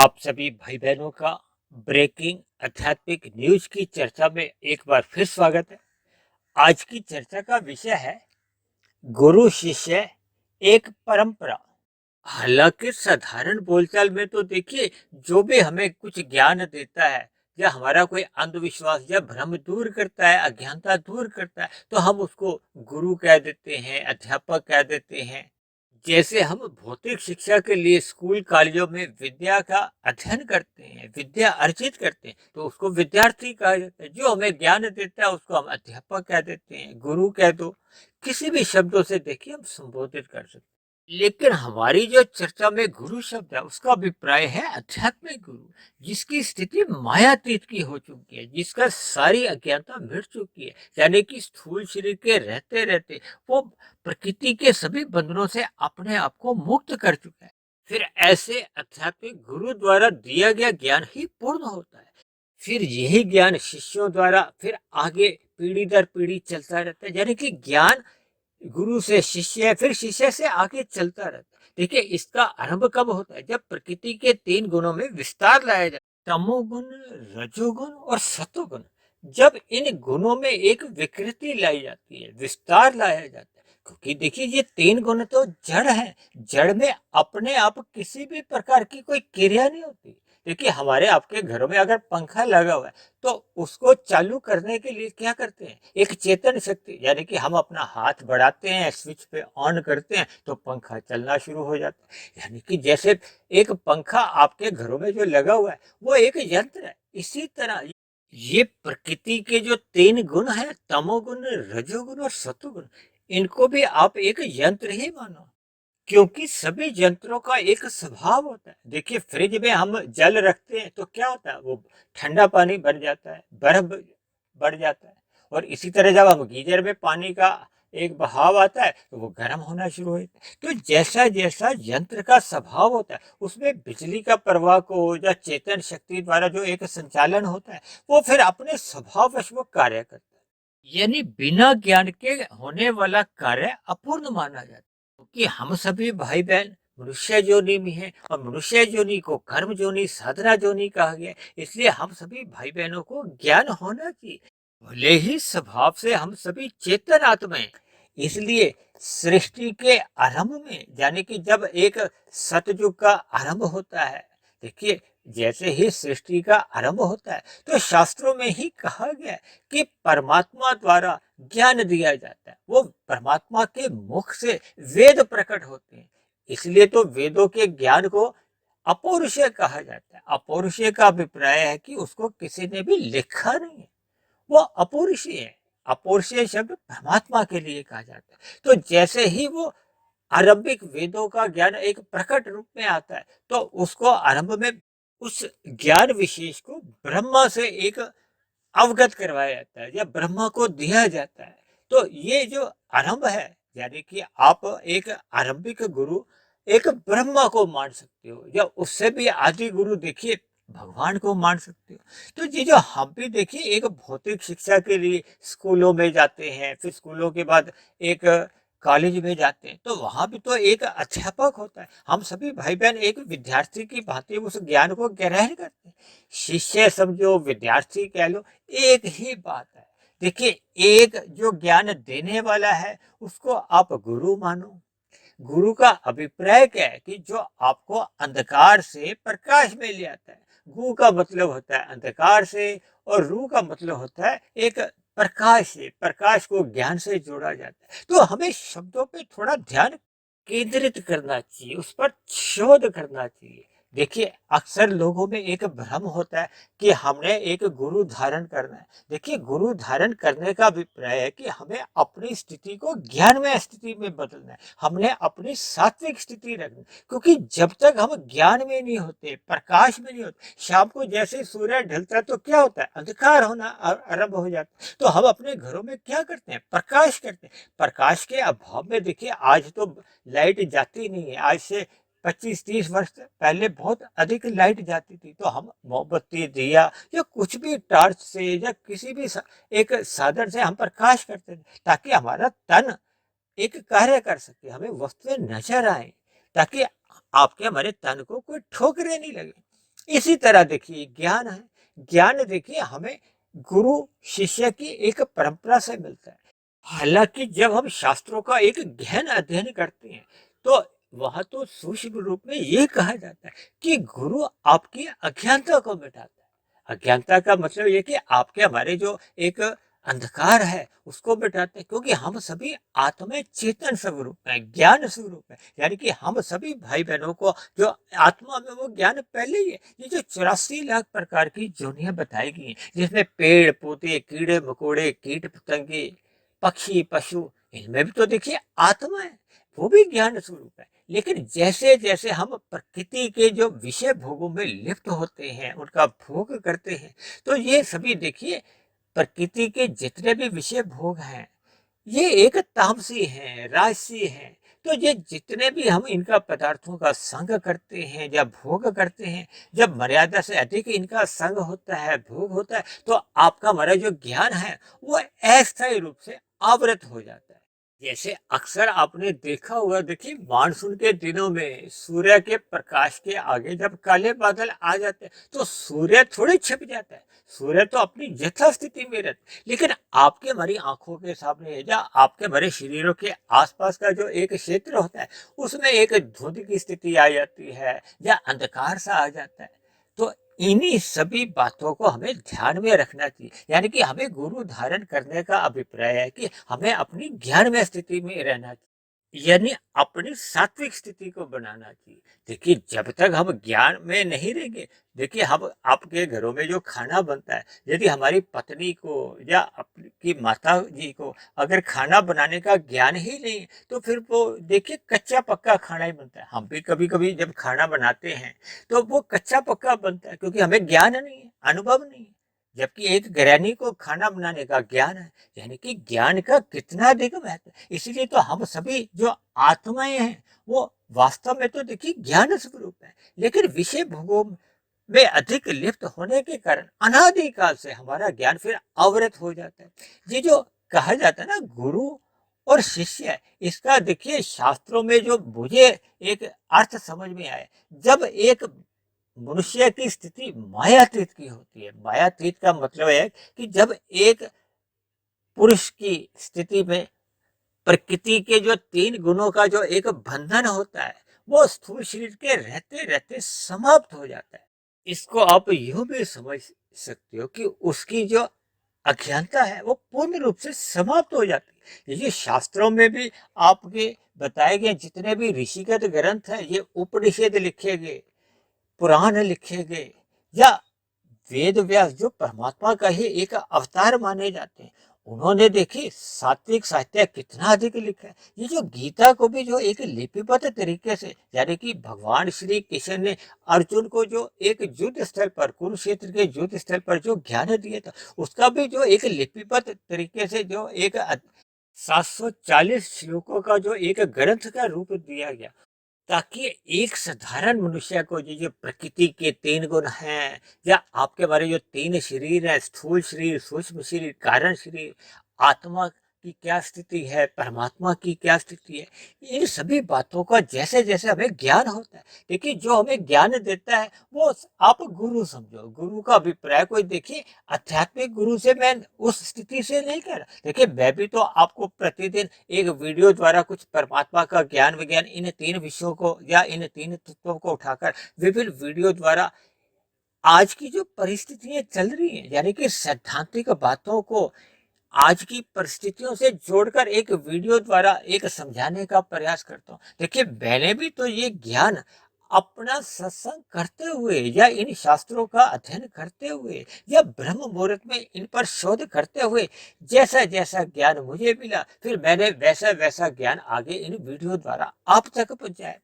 आप सभी भाई बहनों का ब्रेकिंग आध्यात्मिक न्यूज की चर्चा में एक बार फिर स्वागत है। आज की चर्चा का विषय है गुरु शिष्य एक परंपरा। हालांकि साधारण बोलचाल में तो देखिए, जो भी हमें कुछ ज्ञान देता है या हमारा कोई अंधविश्वास या भ्रम दूर करता है, अज्ञानता दूर करता है, तो हम उसको गुरु कह देते हैं, अध्यापक कह देते हैं। जैसे हम भौतिक शिक्षा के लिए स्कूल कॉलेजों में विद्या का अध्ययन करते हैं, विद्या अर्जित करते हैं, तो उसको विद्यार्थी कहा जाता है। जो हमें ज्ञान देता है उसको हम अध्यापक कह देते हैं, गुरु कह दो। किसी भी शब्दों से देखिए हम संबोधित कर सकते हैं। लेकिन हमारी जो चर्चा में गुरु शब्द है उसका अभिप्राय है आध्यात्मिक गुरु, जिसकी स्थिति मायातीत की हो चुकी है, जिसका सारी अज्ञानता मिट चुकी है, यानी कि स्थूल शरीर के रहते रहते वो प्रकृति के सभी बंधनों से अपने आप को मुक्त कर चुका है। फिर ऐसे आध्यात्मिक गुरु द्वारा दिया गया ज्ञान ही पूर्ण होता है। फिर यही ज्ञान शिष्यों द्वारा फिर आगे पीढ़ी दर पीढ़ी चलता रहता है, यानी कि ज्ञान गुरु से शिष्य, फिर शिष्य से आगे चलता रहता है। देखिए, इसका आरंभ कब होता है? जब प्रकृति के 3 गुणों में विस्तार लाया जाता है, तमोगुण, रजोगुण और सतोगुण। जब इन गुणों में एक विकृति लाई जाती है, विस्तार लाया जाता है, क्योंकि देखिए ये 3 गुण तो जड़ है। जड़ में अपने आप किसी भी प्रकार की कोई क्रिया नहीं होती। देखिए, हमारे आपके घरों में अगर पंखा लगा हुआ है तो उसको चालू करने के लिए क्या करते हैं? एक चेतन शक्ति, यानी कि हम अपना हाथ बढ़ाते हैं, स्विच पे ऑन करते हैं तो पंखा चलना शुरू हो जाता है। यानी कि जैसे एक पंखा आपके घरों में जो लगा हुआ है वो एक यंत्र है। इसी तरह ये प्रकृति के जो 3 गुण है, तमोगुण, रजोगुण और सतोगुण, इनको भी आप एक यंत्र ही मानो, क्योंकि सभी यंत्रों का एक स्वभाव होता है। देखिए, फ्रिज में हम जल रखते हैं तो क्या होता है? वो ठंडा पानी बन जाता है, बर्फ बढ़ जाता है। और इसी तरह जब हम गीजर में पानी का एक बहाव आता है तो वो गर्म होना शुरू हो जाता है। तो जैसा जैसा यंत्र का स्वभाव होता है उसमें बिजली का प्रवाह को या चेतन शक्ति द्वारा जो एक संचालन होता है वो फिर अपने स्वभाववश वो कार्य करता है। यानी बिना ज्ञान के होने वाला कार्य अपूर्ण माना जाता है। क्योंकि हम सभी भाई बहन मनुष्य योनि में हैं और मनुष्य योनि को कर्म योनि, साधना योनि कहा गया है। इसलिए हम सभी भाई बहनों को ज्ञान होना चाहिए। भले ही स्वभाव से हम सभी चेतन आत्माएं, इसलिए सृष्टि के आरंभ में, यानी कि जब एक सतयुग का आरंभ होता है, देखिए जैसे ही सृष्टि का आरंभ होता है तो शास्त्रों में ही कहा गया है कि परमात्मा द्वारा ज्ञान दिया जाता है। वो परमात्मा के मुख से वेद प्रकट होते हैं। इसलिए तो वेदों के ज्ञान को अपौरुषेय कहा जाता है। अपौरुषेय का अभिप्राय है कि उसको किसी ने भी लिखा नहीं है, वो अपौरुषीय है। अपौरुषीय शब्द परमात्मा के लिए कहा जाता है। तो जैसे ही वो आरंभिक वेदों का ज्ञान एक प्रकट रूप में आता है तो उसको आरंभ में उस ज्ञान विशेष को ब्रह्मा से एक अवगत करवाया जाता है या ब्रह्मा को दिया जाता है। तो ये जो आरंभ है, यानी कि आप एक आरंभिक गुरु एक ब्रह्मा को मान सकते हो या उससे भी आदि गुरु देखिए भगवान को मान सकते हो। तो ये जो हम भी देखिए एक भौतिक शिक्षा के लिए स्कूलों में जाते हैं, फिर स्कूलों के बाद एक कॉलेज में जाते हैं तो वहां भी तो एक अध्यापक होता है। हम सभी भाई बहन एक विद्यार्थी की भांति उस ज्ञान को ग्रहण करते हैं। शिष्य समझो, विद्यार्थी कह लो, एक ही बात है। देखिए, एक जो ज्ञान देने वाला है उसको आप गुरु मानो। गुरु का अभिप्राय क्या है? कि जो आपको अंधकार से प्रकाश में ले आता है। गु का मतलब होता है अंधकार से और रू का मतलब होता है एक प्रकाश से। प्रकाश को ज्ञान से जोड़ा जाता है। तो हमें शब्दों पे थोड़ा ध्यान केंद्रित करना चाहिए, उस पर शोध करना चाहिए। देखिए, अक्सर लोगों में एक भ्रम होता है कि हमने एक गुरु धारण करना है। देखिए, गुरु धारण करने का अभिप्राय है कि हमें अपनी स्थिति को ज्ञानमय स्थिति में बदलना है। हमने अपनी सात्विक स्थिति रखनी, क्योंकि जब तक हम ज्ञान में नहीं होते, प्रकाश में नहीं होते, शाम को जैसे सूर्य ढलता है तो क्या होता है? अंधकार होना आरंभ हो जाता है। तो हम अपने घरों में क्या करते हैं? प्रकाश करते हैं। प्रकाश के अभाव में देखिए आज तो लाइट जाती नहीं है। आज से 25-30 वर्ष पहले बहुत अधिक लाइट जाती थी, तो हम मोमबत्ती, दिया या कुछ भी टॉर्च से या किसी भी एक साधन से हम प्रकाश करते थे, ताकि हमारा तन एक कार्य कर सके, हमें वस्तुएं नजर आए, ताकि आपके हमारे तन को कोई ठोकरे नहीं लगे। इसी तरह देखिए ज्ञान है, ज्ञान देखिए हमें गुरु शिष्य की एक परंपरा से मिलता है। हालांकि जब हम शास्त्रों का एक गहन अध्ययन करते हैं तो वहां तो सूक्ष्म रूप में ये कहा जाता है कि गुरु आपकी अज्ञानता को मिटाता है। अज्ञानता का मतलब ये कि आपके हमारे जो एक अंधकार है उसको मिटाते हैं, क्योंकि हम सभी आत्मा चेतन स्वरूप है, ज्ञान स्वरूप है। यानी कि हम सभी भाई बहनों को जो आत्मा में वो ज्ञान पहले ही है। ये जो 84 लाख प्रकार की जोनियां बताई गई हैं, जिसमें पेड़ पौधे कीड़े मकोड़े कीट पतंगे पक्षी पशु, इनमें भी तो देखिए आत्मा है, वो भी ज्ञान स्वरूप है। लेकिन जैसे जैसे हम प्रकृति के जो विषय भोगों में लिप्त होते हैं, उनका भोग करते हैं, तो ये सभी देखिए प्रकृति के जितने भी विषय भोग हैं ये एक तामसी हैं, राजसी हैं। तो ये जितने भी हम इनका पदार्थों का संग करते हैं या भोग करते हैं, जब मर्यादा से अधिक इनका संग होता है, भोग होता है, तो आपका हमारा जो ज्ञान है वो अस्थायी रूप से आवृत हो जाता है। जैसे अक्सर आपने देखा होगा, देखिए मानसून के दिनों में सूर्य के प्रकाश के आगे जब काले बादल आ जाते हैं तो सूर्य थोड़े छिप जाता है। सूर्य तो अपनी यथास्थिति में रहता है, लेकिन आपके हमारी आंखों के सामने या आपके हमारे शरीरों के आसपास का जो एक क्षेत्र होता है उसमें एक धुंध की स्थिति आ जाती है या अंधकार सा आ जाता है। तो इन्हीं सभी बातों को हमें ध्यान में रखना चाहिए। यानी कि हमें गुरु धारण करने का अभिप्राय है कि हमें अपनी ज्ञान में स्थिति में रहना चाहिए, यानी अपनी सात्विक स्थिति को बनाना चाहिए। देखिए जब तक हम ज्ञान में नहीं रहेंगे, देखिए हम आपके घरों में जो खाना बनता है, यदि हमारी पत्नी को या आपकी माता जी को अगर खाना बनाने का ज्ञान ही नहीं तो फिर वो देखिए कच्चा पक्का खाना ही बनता है। हम भी कभी कभी जब खाना बनाते हैं तो वो कच्चा पक्का बनता है, क्योंकि हमें ज्ञान नहीं है, अनुभव नहीं है। जबकि एक गृहिणी को खाना बनाने का ज्ञान है। यानी कि ज्ञान का कितना अधिक महत्व है। इसीलिए तो हम सभी जो आत्माएं हैं वो वास्तव में तो देखिए ज्ञान स्वरूप है, लेकिन विषय भोगों में अधिक लिप्त होने के कारण अनादिकाल से हमारा ज्ञान फिर अवरत हो जाता है। ये जो कहा जाता है ना गुरु और शिष्य, इसका देखिए शास्त्रों में जो मुझे एक अर्थ समझ में आया, जब एक मनुष्य की स्थिति मायातीत की होती है। मायातीत का मतलब है कि जब एक पुरुष की स्थिति में प्रकृति के जो 3 गुणों का जो एक बंधन होता है वो स्थूल शरीर के रहते रहते समाप्त हो जाता है। इसको आप यूं भी समझ सकते हो कि उसकी जो अज्ञानता है वो पूर्ण रूप से समाप्त हो जाती है। ये शास्त्रों में भी आपके बताए गए जितने भी ऋषिगत ग्रंथ हैं, ये उपनिषद लिखे गए, पुराण लिखे गए या वेद व्यास जो परमात्मा का ही एक अवतार माने जाते हैं, उन्होंने देखिए सात्विक साहित्य कितना अधिक लिखा है। ये जो गीता को भी जो एक लिपिबद्ध तरीके से, यानी कि भगवान श्री कृष्ण ने अर्जुन को जो एक युद्ध स्थल पर, कुरुक्षेत्र के युद्ध स्थल पर जो ज्ञान दिया था, उसका भी जो एक लिपिबद्ध तरीके से जो एक 740 श्लोकों का जो एक ग्रंथ का रूप दिया गया, ताकि एक साधारण मनुष्य को ये जो प्रकृति के 3 गुण हैं या आपके बारे जो 3 शरीर है, स्थूल शरीर, सूक्ष्म शरीर, कारण शरीर, आत्मा की क्या स्थिति है, परमात्मा की क्या स्थिति है, इन सभी बातों का जैसे जैसे हमें ज्ञान होता है, देखिए जो हमें ज्ञान देता है वो आप गुरु समझो। गुरु का अभिप्राय कोई देखिए आध्यात्मिक गुरु से मैं उस स्थिति से नहीं कह रहा। देखिए मैं भी तो आपको प्रतिदिन एक वीडियो द्वारा कुछ परमात्मा का ज्ञान विज्ञान इन 3 विषयों को या इन 3 तत्वों को उठाकर विभिन्न वीडियो द्वारा आज की जो परिस्थितियां चल रही हैं, यानी कि सैद्धांतिक बातों को आज की परिस्थितियों से जोड़कर एक वीडियो द्वारा एक समझाने का प्रयास करता हूँ। देखिए मैंने भी तो ये ज्ञान अपना सत्संग करते हुए या इन शास्त्रों का अध्ययन करते हुए या ब्रह्म मुहूर्त में इन पर शोध करते हुए जैसा जैसा ज्ञान मुझे मिला, फिर मैंने वैसा वैसा ज्ञान आगे इन वीडियो द्वारा आप तक पहुंचाया।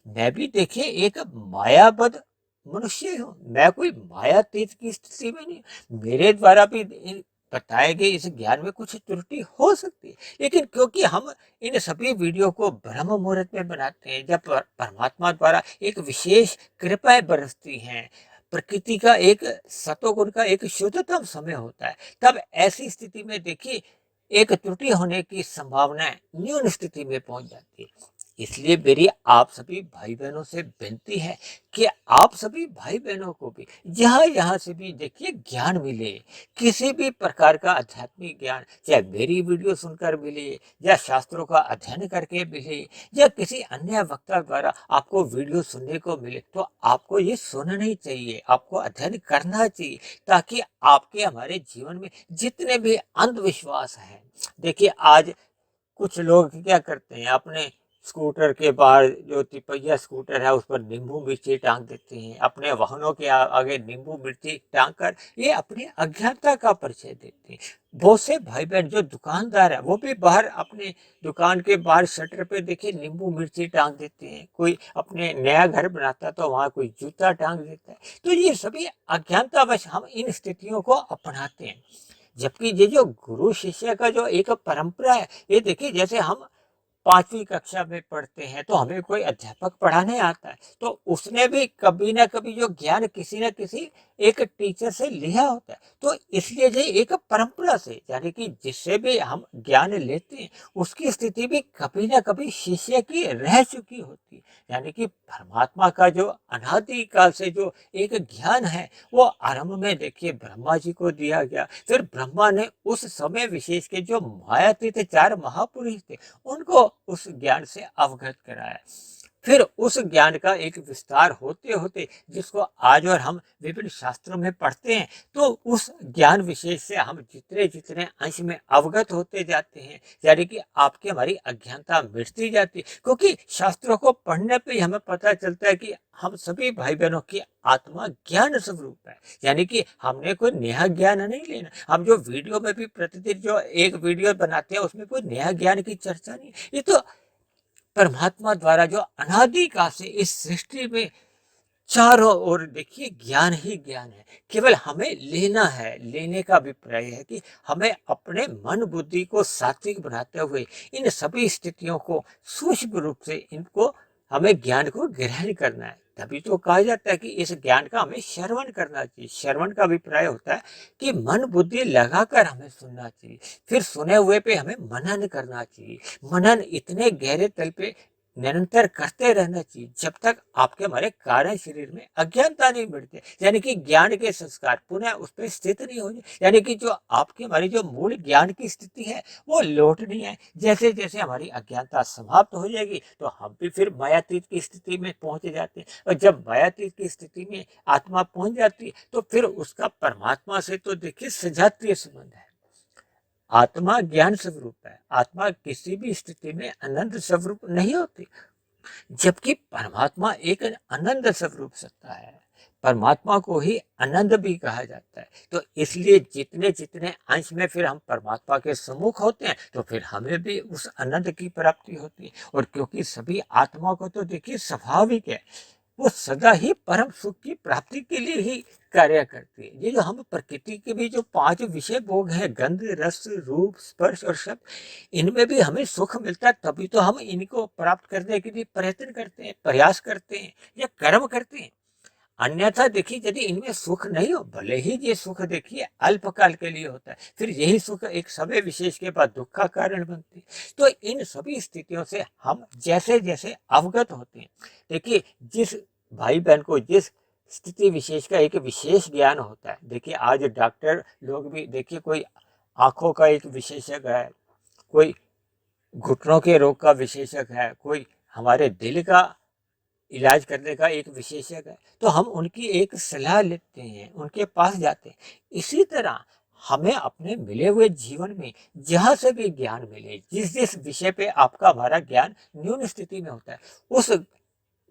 मैं भी देखिए एक मायाबद्ध मनुष्य हूँ, मैं कोई मायातीत की स्थिति में नहीं। मेरे द्वारा भी बताए गए इस ज्ञान में कुछ त्रुटि हो सकती है, लेकिन क्योंकि हम इन सभी वीडियो को ब्रह्म मुहूर्त में बनाते हैं जब परमात्मा द्वारा एक विशेष कृपाएं बरसती हैं, प्रकृति का एक सतोगुण का एक शुद्धतम समय होता है, तब ऐसी स्थिति में देखिए एक त्रुटि होने की संभावना न्यून स्थिति में पहुंच जाती है। इसलिए मेरी आप सभी भाई बहनों से विनती है कि आप सभी भाई बहनों को भी जहाँ से भी देखिए ज्ञान मिले, किसी भी प्रकार का आध्यात्मिक ज्ञान, चाहे मेरी वीडियो सुनकर मिले या शास्त्रों का अध्ययन करके मिले या किसी अन्य वक्ता द्वारा आपको वीडियो सुनने को मिले, तो आपको ये सुनना ही चाहिए, आपको अध्ययन करना चाहिए, ताकि आपके हमारे जीवन में जितने भी अंधविश्वास हैं, देखिए आज कुछ लोग क्या करते हैं, अपने स्कूटर के बाहर जो तिपहिया स्कूटर है उस पर नींबू मिर्ची टांग देते हैं, अपने वाहनों के आगे नींबू मिर्ची टांग कर ये अपनी अज्ञानता का परिचय देते हैं। बहुत से भाई बहन जो दुकानदार है वो भी बाहर अपने दुकान के बाहर शटर पे देखिए नींबू मिर्ची टांग देते हैं। कोई अपने नया घर बनाता है तो वहाँ कोई जूता टांग देता है। तो ये सभी अज्ञानतावश हम इन स्थितियों को अपनाते हैं। जबकि ये जो गुरु शिष्य का जो एक परंपरा है, ये देखिए जैसे हम 5वीं कक्षा में पढ़ते हैं तो हमें कोई अध्यापक पढ़ाने आता है, तो उसने भी कभी ना कभी जो ज्ञान किसी न किसी एक टीचर से लिया होता है। तो इसलिए ये एक परंपरा से, यानी कि जिससे भी हम ज्ञान लेते हैं उसकी स्थिति भी कभी ना कभी शिष्य की रह चुकी होती है। यानी कि परमात्मा का जो अनादि काल से जो एक ज्ञान है वो आरंभ में देखिए ब्रह्मा जी को दिया गया, फिर ब्रह्मा ने उस समय विशेष के जो मायातीत 4 महापुरुष थे उनको उस ज्ञान से अवगत कराया। फिर उस ज्ञान का एक विस्तार होते होते जिसको आज और हम विभिन्न शास्त्रों में पढ़ते हैं, तो उस ज्ञान विशेष से हम जितने जितने अंश में अवगत होते जाते हैं, यानी कि आपकी हमारी अज्ञानता मिटती जाती है। क्योंकि शास्त्रों को पढ़ने पे ही हमें पता चलता है कि हम सभी भाई बहनों की आत्मा ज्ञान स्वरूप है, यानी कि हमने कोई नया ज्ञान नहीं लेना। हम जो वीडियो में भी प्रतिदिन जो एक वीडियो बनाते हैं उसमें कोई नया ज्ञान की चर्चा नहीं, ये तो परमात्मा द्वारा जो अनादिकाल से इस सृष्टि में चारों ओर देखिए ज्ञान ही ज्ञान है। केवल हमें लेना है, लेने का अभिप्राय है कि हमें अपने मन बुद्धि को सात्विक बनाते हुए इन सभी स्थितियों को सूक्ष्म रूप से इनको हमें ज्ञान को ग्रहण करना है। तभी तो कहा जाता है कि इस ज्ञान का हमें श्रवण करना चाहिए। श्रवण का अभिप्राय होता है कि मन बुद्धि लगाकर हमें सुनना चाहिए, फिर सुने हुए पे हमें मनन करना चाहिए। मनन इतने गहरे तल पे निरंतर करते रहना चाहिए जब तक आपके हमारे कारण शरीर में अज्ञानता नहीं मिटते, यानी कि ज्ञान के संस्कार पुनः उस पर स्थित नहीं हो जाए, यानी कि जो आपके हमारी जो मूल ज्ञान की स्थिति है वो लौट नहीं आए। जैसे जैसे हमारी अज्ञानता समाप्त हो जाएगी तो हम भी फिर मायातीत की स्थिति में पहुंच जाते हैं, और जब मायातीत की स्थिति में आत्मा पहुंच जाती है तो फिर उसका परमात्मा से तो देखिए सजातीय संबंध है। आत्मा ज्ञान स्वरूप है, आत्मा किसी भी स्थिति में अनंत स्वरूप नहीं होती, जबकि परमात्मा एक अनंत स्वरूप सत्ता है। परमात्मा को ही आनंद भी कहा जाता है। तो इसलिए जितने जितने अंश में फिर हम परमात्मा के सम्मुख होते हैं तो फिर हमें भी उस आनंद की प्राप्ति होती है। और क्योंकि सभी आत्मा को तो देखिए स्वाभाविक है, वो सदा ही परम सुख की प्राप्ति के लिए ही कार्य करती है। ये जो हम प्रकृति के भी जो 5 विषय भोग हैं, गंध रस रूप स्पर्श और शब्द, इनमें भी हमें सुख मिलता है, तभी तो हम इनको प्राप्त करने के लिए प्रयत्न करते हैं, प्रयास करते हैं या कर्म करते हैं। अन्यथा देखिए यदि इनमें सुख नहीं हो, भले ही ये सुख देखिए अल्पकाल के लिए होता है, फिर यही सुख एक समय विशेष के बाद दुख का कारण बनती है। तो इन सभी स्थितियों से हम जैसे जैसे अवगत होते हैं, देखिए जिस भाई बहन को जिस स्थिति विशेष का एक विशेष ज्ञान होता है, देखिए आज डॉक्टर लोग भी देखिए कोई आंखों का एक विशेषज्ञ है, कोई घुटनों के रोग का विशेषज्ञ है, कोई हमारे दिल का इलाज करने का एक विशेषज्ञ है, तो हम उनकी एक सलाह लेते हैं, उनके पास जाते हैं। इसी तरह हमें अपने मिले हुए जीवन में जहाँ से भी ज्ञान मिले, जिस जिस विषय पे आपका हमारा ज्ञान न्यून स्थिति में होता है, उस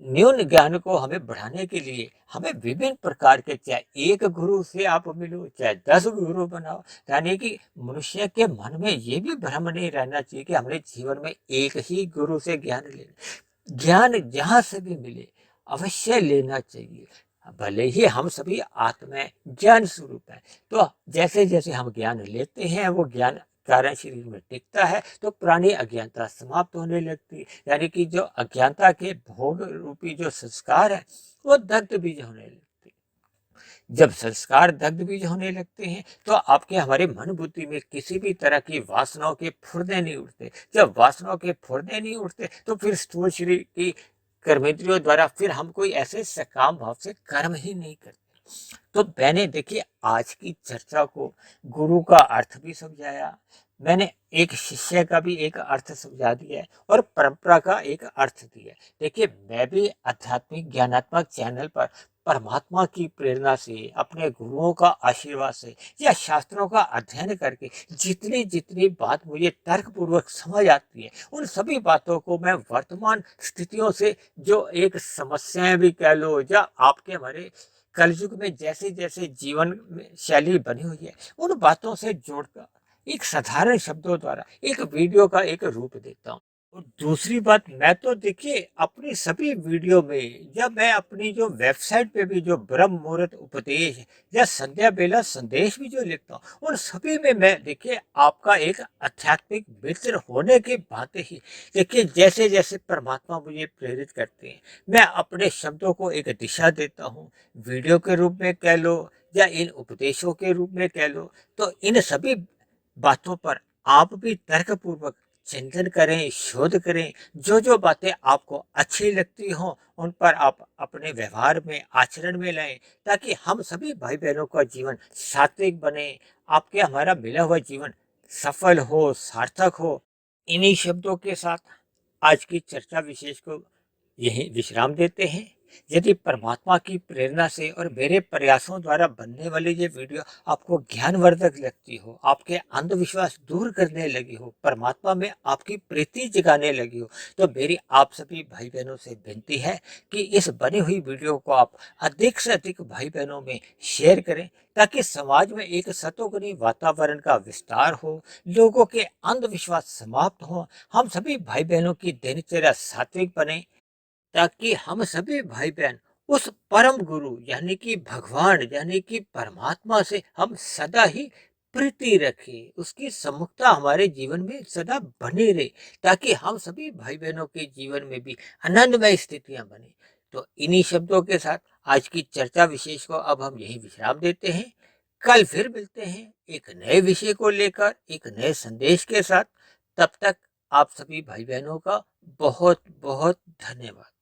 न्यून ज्ञान को हमें बढ़ाने के लिए हमें विभिन्न प्रकार के, चाहे एक गुरु से आप मिलो चाहे 10 गुरु बनाओ, यानी कि मनुष्य के मन में ये भी भ्रम नहीं रहना चाहिए कि हमारे जीवन में एक ही गुरु से ज्ञान लेना। ज्ञान जहाँ से भी मिले अवश्य लेना चाहिए, भले ही हम सभी आत्माएं ज्ञान स्वरूप है। तो जैसे जैसे हम ज्ञान लेते हैं वो ज्ञान कारण शरीर में टिकता है तो पुरानी अज्ञानता समाप्त होने लगती है, यानी कि जो अज्ञानता के भोग रूपी जो संस्कार है वो दग्ध बीज होने लगती है। जब संस्कार दग्ध बीज होने लगते हैं तो आपके हमारे मन बुद्धि में किसी भी तरह की वासनाओं के फुरने नहीं उठते। जब वासनाओं के फुरने नहीं उठते तो फिर स्थूल शरीर की कर्मेंद्रियों द्वारा फिर हम कोई ऐसे सकाम भाव से कर्म ही नहीं करते। तो मैंने देखिए आज की चर्चा को गुरु का अर्थ भी समझाया, मैंने एक शिष्य का भी एक अर्थ समझा दिया है और परंपरा का एक अर्थ दिया है। देखिए मैं भी आध्यात्मिक ज्ञानात्मक चैनल पर परमात्मा की प्रेरणा से, अपने गुरुओं का आशीर्वाद से या शास्त्रों का अध्ययन करके जितनी जितनी बात मुझे तर्क पूर्वक समझ आती है उन सभी बातों को मैं वर्तमान स्थितियों से, जो एक समस्याएं भी कह लो या आपके हमारे कलयुग में जैसे जैसे जीवन में शैली बनी हुई है उन बातों से जोड़कर एक साधारण शब्दों द्वारा एक वीडियो का एक रूप देता हूँ। और दूसरी बात, मैं तो देखिए अपनी सभी वीडियो में या मैं अपनी जो वेबसाइट पे भी जो ब्रह्म मुहूर्त उपदेश या संध्या बेला संदेश भी जो लिखता हूँ उन सभी में मैं देखिए आपका एक आध्यात्मिक मित्र होने के बातें ही देखिए जैसे जैसे परमात्मा मुझे प्रेरित करते हैं मैं अपने शब्दों को एक दिशा देता हूँ, वीडियो के रूप में कह लो या इन उपदेशों के रूप में कह लो। तो इन सभी बातों पर आप भी तर्कपूर्वक चिंतन करें, शोध करें, जो जो बातें आपको अच्छी लगती हों उन पर आप अपने व्यवहार में, आचरण में लाएं, ताकि हम सभी भाई बहनों का जीवन सात्विक बने, आपके हमारा मिला हुआ जीवन सफल हो, सार्थक हो। इन्हीं शब्दों के साथ आज की चर्चा विशेष को यही विश्राम देते हैं। यदि परमात्मा की प्रेरणा से और मेरे प्रयासों द्वारा बनने वाली ये वीडियो आपको ज्ञानवर्धक लगती हो, आपके अंधविश्वास दूर करने लगी हो, परमात्मा में आपकी प्रीति जगाने लगी हो, तो मेरी आप सभी भाई बहनों से विनती है कि इस बनी हुई वीडियो को आप अधिक से अधिक भाई बहनों में शेयर करें, ताकि समाज में एक सतोगुणी वातावरण का विस्तार हो, लोगों के अंधविश्वास समाप्त हो, हम सभी भाई बहनों की दिनचर्या सात्विक बने, ताकि हम सभी भाई बहन उस परम गुरु यानी कि भगवान यानी कि परमात्मा से हम सदा ही प्रीति रखें, उसकी सम्मुखता हमारे जीवन में सदा बनी रहे, ताकि हम सभी भाई बहनों के जीवन में भी आनंदमय स्थितियां बने। तो इन्हीं शब्दों के साथ आज की चर्चा विशेष को अब हम यही विश्राम देते हैं। कल फिर मिलते हैं एक नए विषय को लेकर, एक नए संदेश के साथ। तब तक आप सभी भाई बहनों का बहुत बहुत धन्यवाद।